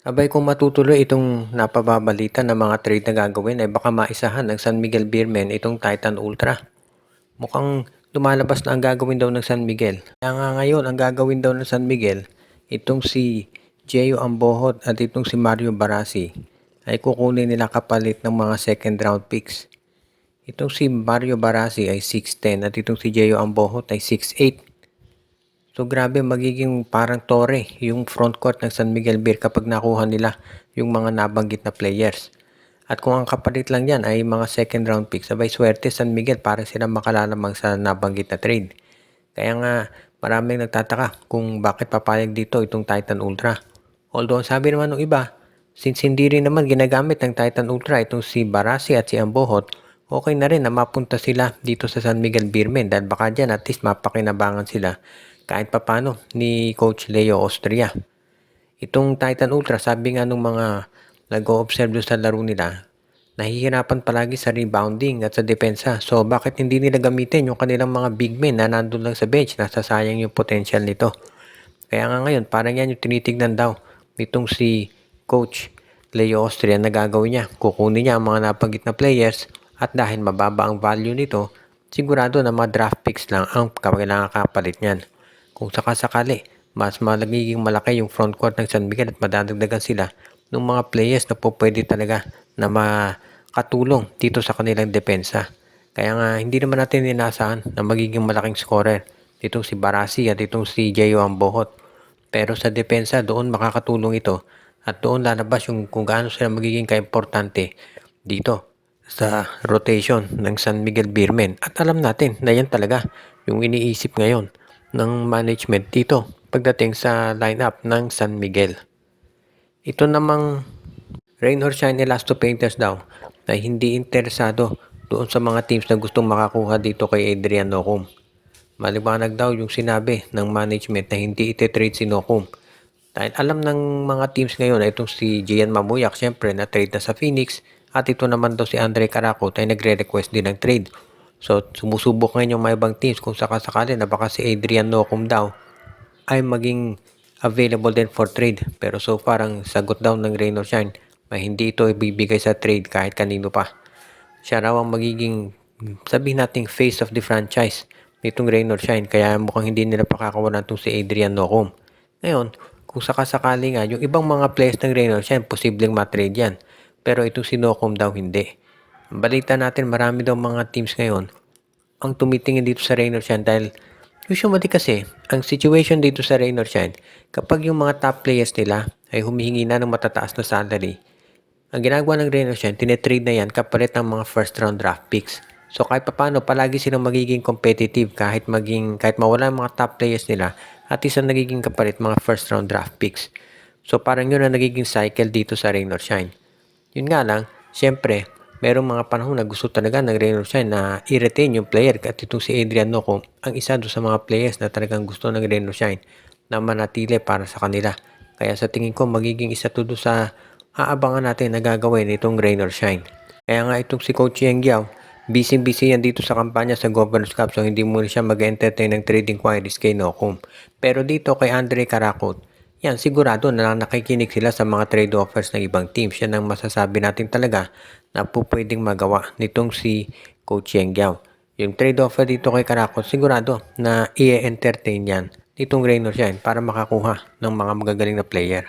Abay kung matutuloy itong napababalita na mga trade na gagawin ay baka maisahan ng San Miguel Beermen itong Titan Ultra. Mukhang lumalabas na ang gagawin daw ng San Miguel. Kaya nga ngayon ang gagawin daw ng San Miguel, itong si Gio Ambohot at itong si Mario Barasi ay kukunin nila kapalit ng mga second round picks. Itong si Mario Barasi ay 6'10 at itong si Gio Ambohot ay 6'8. So grabe, magiging parang tore yung front court ng San Miguel Beer kapag nakuha nila yung mga nabanggit na players. At kung ang kapalit lang yan ay mga second round picks, sabay swerte San Miguel para sila makalalamang sa nabanggit na trade. Kaya nga maraming nagtataka kung bakit papayag dito itong Titan Ultra. Although sabi naman ng iba, since hindi rin naman ginagamit ng Titan Ultra itong si Barasi at si Ambohot, okay na rin na mapunta sila dito sa San Miguel Beermen dahil baka dyan at least mapakinabangan sila kahit papano ni Coach Leo Austria. Itong Titan Ultra, sabi nga nung mga nag-o-observe sa laro nila, nahihirapan palagi sa rebounding at sa depensa. So bakit hindi nila gamitin yung kanilang mga big men na nandun lang sa bench? Nasasayang yung potential nito. Kaya nga ngayon, parang yan yung tinitignan daw nitong si Coach Leo Austria na gagawin niya. Kukunin niya ang mga nabanggit na players at dahil mababa ang value nito, sigurado na mga draft picks lang ang kailangan kapalit niyan. Kung sakasakali, mas magiging malaki yung front court ng San Miguel at madadagdagan sila ng mga players na po pwede talaga na makatulong dito sa kanilang depensa. Kaya nga hindi naman natin inaasahan na magiging malaking scorer ditong si Barasi at itong si Gio Ambohot. Pero sa depensa doon makakatulong ito at doon lalabas yung kung gaano sila magiging kaimportante dito sa rotation ng San Miguel Beermen. At alam natin na yan talaga yung iniisip ngayon ng management dito pagdating sa lineup ng San Miguel. Ito namang Rain or Shine Elasto Painters daw na hindi interesado doon sa mga teams na gustong makakuha dito kay Adrian Nocum. Maliwanag daw yung sinabi ng management na hindi ite-trade si Nocum. Dahil alam ng mga teams ngayon na itong si Gian Mamuyak syempre na trade na sa Phoenix at ito naman daw si Andre Caracot ay nagre-request din ng trade. So, sumusubok ngayon yung mga ibang teams kung sakasakali na baka si Adrian Nocum daw ay maging available din for trade. Pero so far, ang sagot daw ng Rain or Shine ay hindi ito ibibigay sa trade kahit kanino pa. Siya raw ang magiging, sabihin nating face of the franchise nitong Rain or Shine. Kaya mukhang hindi nila pakakawalan itong si Adrian Nocum. Ngayon, kung sakasakali nga, yung ibang mga players ng Rain or Shine, posibleng matrade yan. Pero itong si Nocum daw hindi. Balita natin marami daw mga teams ngayon ang tumitingin dito sa Rain or Shine dahil usually kasi ang situation dito sa Rain or Shine kapag yung mga top players nila ay humihingi na ng matataas na salary, ang ginagawa ng Rain or Shine, tinetrade na yan kapalit ng mga first round draft picks. So kahit paano palagi silang magiging competitive kahit mawala ang mga top players nila at isang nagiging kapalit mga first round draft picks. So parang yun ang nagiging cycle dito sa Rain or Shine. Yun nga lang, syempre, merong mga panahon na gusto talaga ng Rain or Shine na i-retain yung player at itong si Adrian Nocum ang isa doon sa mga players na talagang gusto ng Rain or Shine na manatili para sa kanila. Kaya sa tingin ko magiging isa to doon sa aabangan natin na gagawin itong Rain or Shine. Kaya nga itong si Coach Yeng Giao, busy yan dito sa kampanya sa Governors Cup so hindi muna siya mag-entertain ng trading inquiries kay Nocum. Pero dito kay Andre Caracot, yan, sigurado na lang nakikinig sila sa mga trade offers ng ibang teams. Yan ang masasabi natin talaga na po pwedeng magawa nitong si Coach Yeng Giao. Yung trade offer dito kay Caracot, sigurado na i-entertain yan nitong Rain or Shine para makakuha ng mga magagaling na player.